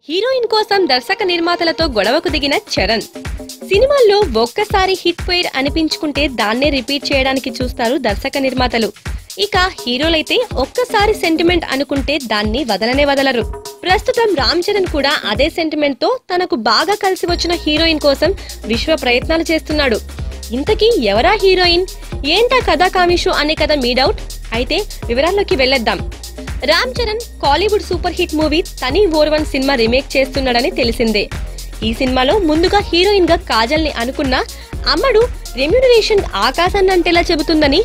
Heroine కోసం దర్శక నిర్మాతలతో గొడవకు దిగిన చరణ్. సినిమాల్లో ఒక్కసారి హిట్ ఫెయిర్ అనిపించుకుంటే దాన్నే రిపీట్ చేయడానికి చూస్తారు దర్శక నిర్మాతలు. ఇక హీరోలైతే ఒక్కసారి సెంటిమెంట్ అనుకుంటే దాన్ని వదలనే వదలరు. ప్రస్తుతం రామ్ చరణ్ కూడా అదే సెంటిమెంట్ తో తనకు బాగా కలిసి వచ్చిన హీరోయిన్ కోసం విశ్వ ప్రయత్నాలు చేస్తున్నాడు. ఇంతకీ ఎవరా హీరోయిన్, ఏంటా కథా కామిషు అనే కదా మీ డౌట్. అయితే వివరాల్లోకి వెళ్లేద్దాం. Ram Charan Kollywood super hit movie Thani Oruvan cinema remake చేస్తున్నాడని తెలిసిందే. ఈ సినిమాలో ముందుగా హీరోయిన్ గా కాజల్ ని అనుకున్న అమ్మడు రెమ్యూనరేషన్ ఆకాశాన్నంటేలా చెబుతుందని,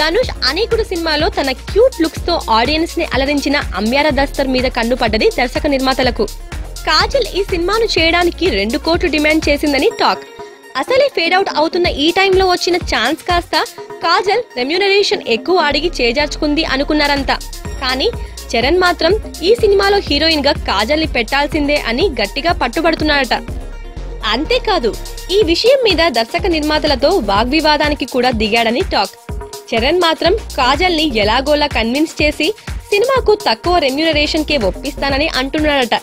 ధనుష్ అనేకుడు సినిమాలో తన క్యూట్ లుక్స్ తో ఆడియన్స్ ని అలరించిన అమ్యారా దస్తర్ మీద కన్ను పడ్డది దర్శక నిర్మాతలకు. కాజల్ ఈ సినిమాను చేయడానికి 2 కోట్లు డిమాండ్ చేసిందని టాక్. అసలే ఫేడ్ అవుట్ అవుతున్న ఈ టైంలో వచ్చిన ఛాన్స్ కాస్త కాజల్ రెమ్యూనరేషన్ ఎక్కువ అడిగి చేజార్చుకుంది అనుకున్నారంతా. కానీ చరణ్ మాత్రం ఈ సినిమాలో హీరోయిన్ గా కాజల్ ని పెట్టాల్సిందే అని గట్టిగా పట్టుబడుతున్నాడట. అంతేకాదు, ఈ విషయం మీద దర్శక నిర్మాతలతో వాగ్వివాదానికి కూడా దిగాడని టాక్. చరణ్ మాత్రం కాజల్ ని ఎలాగోలా కన్విన్స్ చేసి సినిమాకు తక్కువ రెమ్యూనరేషన్ కే ఒప్పిస్తానని అంటున్నాడట.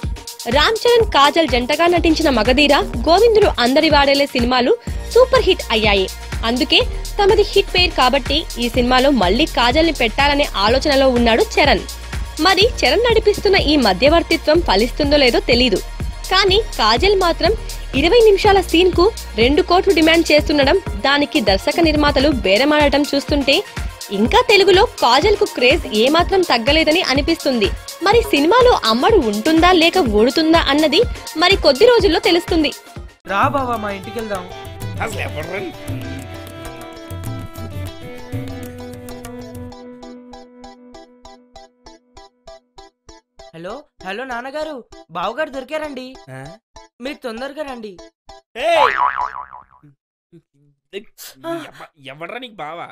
రామ్ చరణ్ కాజల్ జంటగా నటించిన మగధీర, గోవిందుడు అందరి వాడేలే సినిమాలు సూపర్ హిట్ అయ్యాయి. అందుకే తమది హిట్ పేర్ కాబట్టి ఈ సినిమాలో మళ్లీ కాజల్ ని పెట్టాలనే ఆలోచనలో ఉన్నాడు చరణ్. మరి చరణ్ నడిపిస్తున్న ఈ మధ్యవర్తిత్వం ఫలిస్తుందో లేదో తెలీదు. కానీ కాజల్ మాత్రం 20 నిమిషాల సీన్ కు 2 కోట్లు డిమాండ్ చేస్తుండడం, దానికి దర్శక నిర్మాతలు బేరమాడటం చూస్తుంటే ఇంకా తెలుగులో కాజల్ కు క్రేజ్ ఏమాత్రం తగ్గలేదని అనిపిస్తుంది. మరి సినిమాలో అమ్మడు ఉంటుందా లేక ఊడుతుందా అన్నది మరి కొద్ది రోజుల్లో తెలుస్తుంది. రా బావా, మా ఇంటికి వెళ్దాం. హలో హలో నాన్నగారు, బావగారు దొరికారండి. మీరు తొందరగా రండి. ఎవడ్రా నీకు బావా?